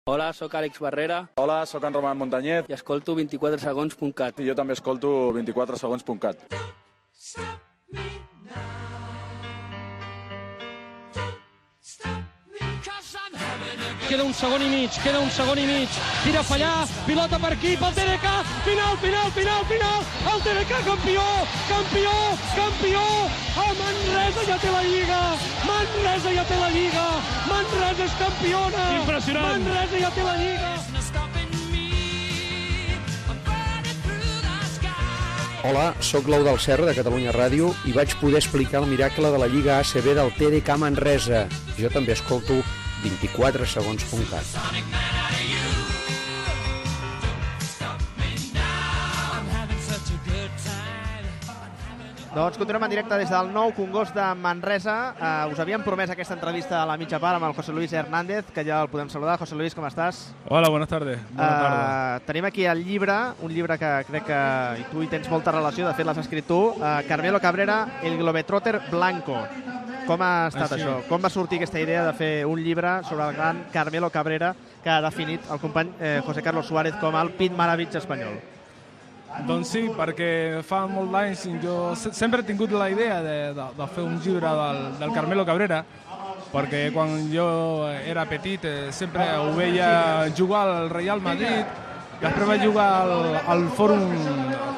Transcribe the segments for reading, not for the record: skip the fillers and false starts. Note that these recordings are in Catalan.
Hola, sóc Àlex Barrera. Hola, sóc en Roman Montanyet. I escolto 24segons.cat. I jo també escolto 24segons.cat. Queda un segon i mig, tira a fallar, pilota per aquí, pel TDK, final, el TDK campió, el Manresa ja té la Lliga, Manresa és campiona, impressionant, Manresa ja té la Lliga. Hola, sóc l'Ou del Serra de Catalunya Ràdio i vaig poder explicar el miracle de la Lliga ACB del TDK Manresa. Jo també escolto 24segons.cat. Doncs continuem en directe des del nou Congost de Manresa. Us havíem promès aquesta entrevista a la mitja part amb el José Luis Hernández, que ja el podem saludar. José Luis, com estàs? Hola, buenas tardes. Tenim aquí el llibre, un llibre que crec que tu hi tens molta relació, de fet l'has escrit tu, Carmelo Cabrera, el Globetrotter Blanco. Com ha estat això? Com va sortir aquesta idea de fer un llibre sobre el gran Carmelo Cabrera, que ha definit el company José Carlos Suárez com el Pete Maravich espanyol? Doncs sí, perquè fa molt d'anys jo sempre he tingut la idea de fer un llibre del Carmelo Cabrera, perquè quan jo era petit sempre ho veia jugar al Real Madrid, després va jugar al Fòrum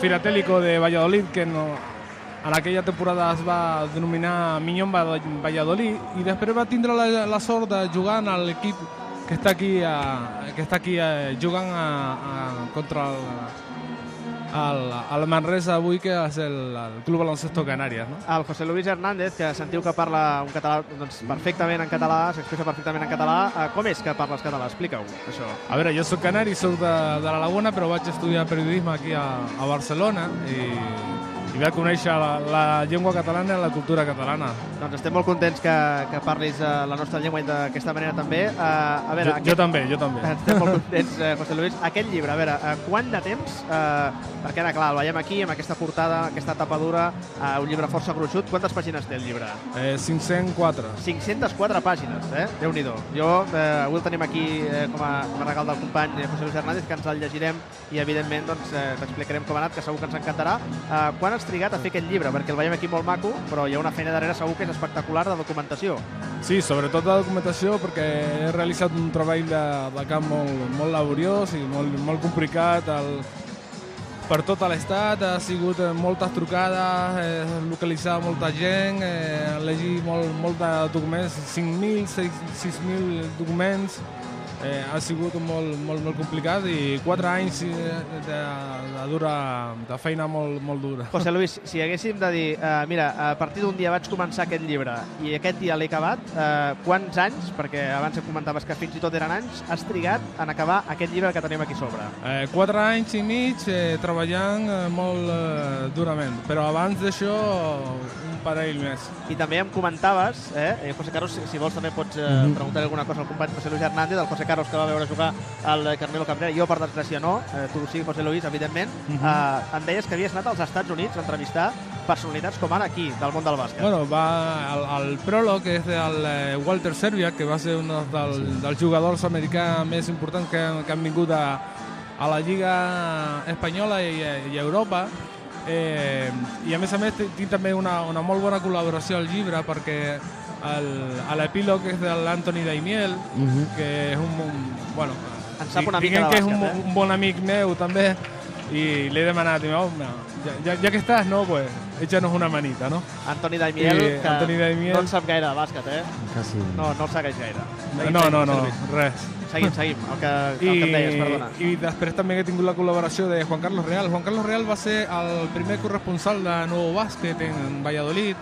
Filatélico de Valladolid, que en aquella temporada es va denominar Miñón Valladolid, i després va tindre la sort de jugar en l'equip que està aquí jugant contra el Manresa avui, que és el Club Baloncesto Canàries. El José Luis Hernández, que sentiu que parla un català perfectament en català, s'expressa perfectament en català. Com és que parles català? Explica-ho, això. A veure, jo soc canari, soc de la Laguna, però vaig estudiar periodisme aquí a Barcelona i vaig conèixer la llengua catalana i la cultura catalana. Doncs estem molt contents que parlis la nostra llengua d'aquesta manera també. A veure, jo també. Estem molt contents, José Luis. Aquest llibre, a veure, quant de temps? Perquè ara, clar, el veiem aquí, amb aquesta portada, aquesta tapadura, un llibre força gruixut. Quantes pàgines té el llibre? 504. 504 pàgines, Déu-n'hi-do. Avui el tenim aquí com a regal del company José Luis Hernández, que ens el llegirem i, evidentment, t'explicarem com ha anat, que segur que ens encantarà. Quan has trigat a fer aquest llibre? Perquè el veiem aquí molt maco, però hi ha una feina darrere segur que és espectacular de documentació. Sí, sobretot de documentació, perquè he realitzat un treball de camp molt laboriós i molt complicat. Per tot l'estat ha sigut moltes trucades, localitzar molta gent, llegir molt de documents, 5.000, 6.000 documents. Ha sigut molt complicat i 4 anys de feina molt dura. José Luis, si haguéssim de dir, mira, a partir d'un dia vaig començar aquest llibre i aquest dia l'he acabat, quants anys, perquè abans comentaves que fins i tot eren anys, has trigat en acabar aquest llibre que tenim aquí sobre? 4 anys i mig treballant molt durament, però abans d'això un parell més. I també em comentaves, José Carlos, si vols també pots preguntar alguna cosa al company José Luis Hernández, el José Carlos que va veure jugar el Carmelo Cabrera, jo per desgràcia no, tu sí, José Luis, evidentment. Em deies que havies anat als Estats Units a entrevistar personalitats com ara aquí, del món del bàsquet. Bueno, el pròleg és del Walter Serviak, que va ser un dels jugadors americans més importants que han vingut a la Lliga Espanyola i a Europa. I a més tinc també una molt bona col·laboració al llibre, perquè l'epílog és de l'Anthony Daimiel, que és un bon amic meu també, i l'he demanat, ja que estàs, pues échanos una manita, no? Anthony Daimiel, que no en sap gaire de bàsquet, Quasi. No el segueix gaire. No, res. Seguim, el que em deies, perdona. I després també he tingut la col·laboració de Juan Carlos Real. Juan Carlos Real va ser el primer corresponsal de Nuevo Bàsquet en Valladolid,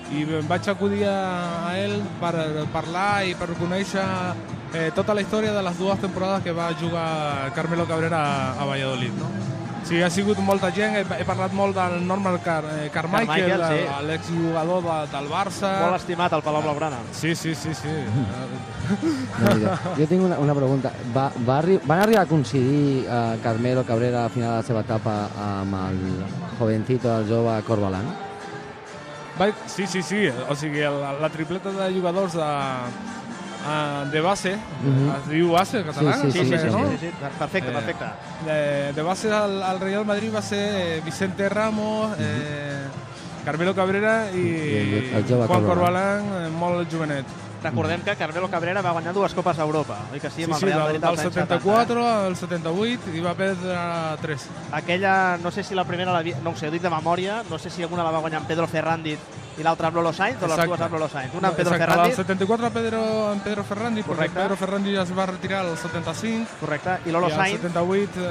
i vaig acudir a ell per parlar i per conèixer tota la història de les 2 temporades que va jugar Carmelo Cabrera a Valladolid, no? Sí, ha sigut molta gent, he parlat molt del Norman Carmichael, sí. L'exjugador del Barça. Molt estimat al Palau Blaugrana. Sí. Jo tinc una pregunta. Van arribar a coincidir Carmelo Cabrera al final de la seva etapa amb el jovencito, el jove Corbalan? Sí. O sigui, la tripleta de jugadors de base, es diu base en català? Sí. No? Perfecte, perfecte. De base al Real Madrid va ser Vicente Ramos, Carmelo Cabrera i el jove Juan Corbalán. Corbalán, molt jovenet. Recordem que Carmelo Cabrera va guanyar 2 Copes a Europa, oi que sí? Amb el Real Madrid del als anys 74 al 78 i va perdre 3. Aquella, no sé si la primera, no ho sé, ho dic de memòria, no sé si alguna la va guanyar amb Pedro Ferrandiz i l'altra amb Lolo Sainz, o les dues amb Lolo Sainz. Una amb Pedro Ferrandiz. El 74 amb Pedro Ferrandiz, perquè Pedro Ferrandiz ja es va retirar el 75. Correcte, i Lolo Sainz. I el 78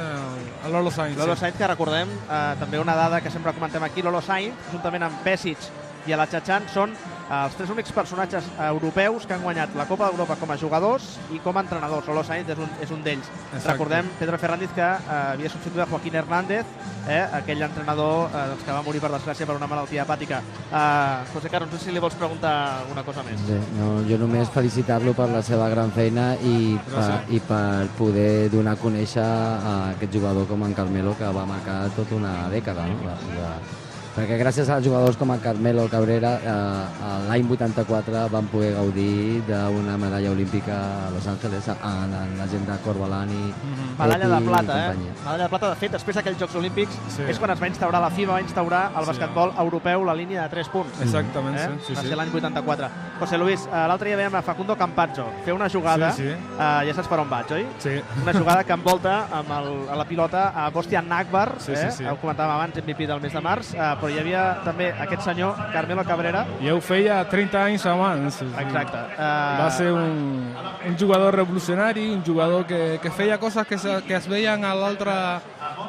el Lolo Sainz. Lolo Sainz, que recordem, també una dada que sempre comentem aquí, Lolo Sainz, juntament amb Pesic i a la Chachan, són els 3 únics personatges europeus que han guanyat la Copa d'Europa com a jugadors i com a entrenadors. Lolo Sainz és un d'ells. Recordem Pedro Ferrandiz, que havia substituït a Joaquín Hernández, aquell entrenador que va morir per desgràcia per una malaltia hepàtica. José Carlos, no sé si li vols preguntar alguna cosa més. Bé, no, jo només felicitar-lo per la seva gran feina i per poder donar a conèixer a aquest jugador com en Carmelo, que va marcar tota una dècada, no? Perquè gràcies a jugadors com en Carmelo Cabrera l'any 84 van poder gaudir d'una medalla olímpica a Los Angeles en la gent de Corbalán i medalla de plata, medalla de plata. De fet, després d'aquells Jocs Olímpics és quan es va instaurar, la FIBA va instaurar al basquetbol europeu la línia de 3 punts. Exactament, Va ser l'any 84. José Luis, l'altre dia veiem a Facundo Campazzo fer una jugada, ja saps per on vaig, oi? Sí. Una jugada que envolta a la pilota a Bostian Nakbar, ho comentàvem abans, MVP del mes de març, però hi havia també aquest senyor, Carmelo Cabrera. Ja ho feia 30 anys abans. Exacte. Va ser un jugador revolucionari, un jugador que feia coses que es veien a l'altre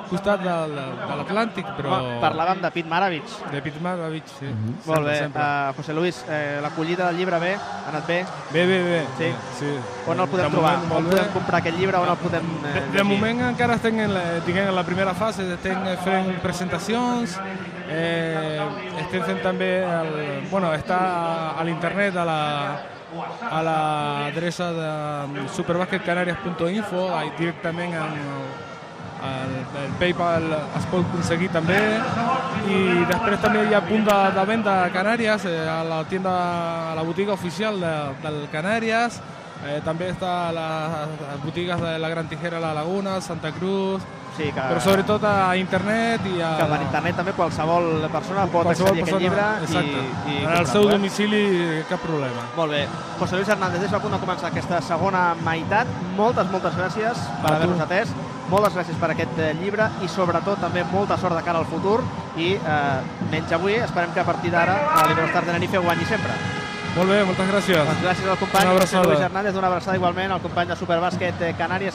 costat de l'Atlàntic, però... Parlàvem de Pete Maravich. De Pete Maravich, sí. Molt bé. José Luis, l'acollida del llibre bé? Ha anat bé? Bé. Sí. On el podem trobar? On podem comprar aquest llibre? On el podem llegir? De moment encara estem en la primera fase, estem fent presentacions, estem fent també, està a l'internet, a l'adreça de superbasketcanarias.info, directament el PayPal es pot aconseguir també, i després també hi ha punt de venda a Canàries, a la botiga oficial del Canàries, també està a les botigues de la Gran Tijera, la Laguna, Santa Cruz, però sobretot a internet i que per internet també qualsevol persona pot accedir a aquest llibre i en el seu domicili, cap problema. Molt bé. José Luis Hernández, és a punt de començar aquesta segona meitat. Moltes gràcies per haver-nos atès, moltes gràcies per aquest llibre i sobretot també molta sort de cara al futur i menys avui, esperem que a partir d'ara l'Iberostar Tenerife guanyi sempre. Molt bé, moltes gràcies. Gràcies al company José Luis Hernández, una abraçada igualment al company de Superbàsquet Canàries.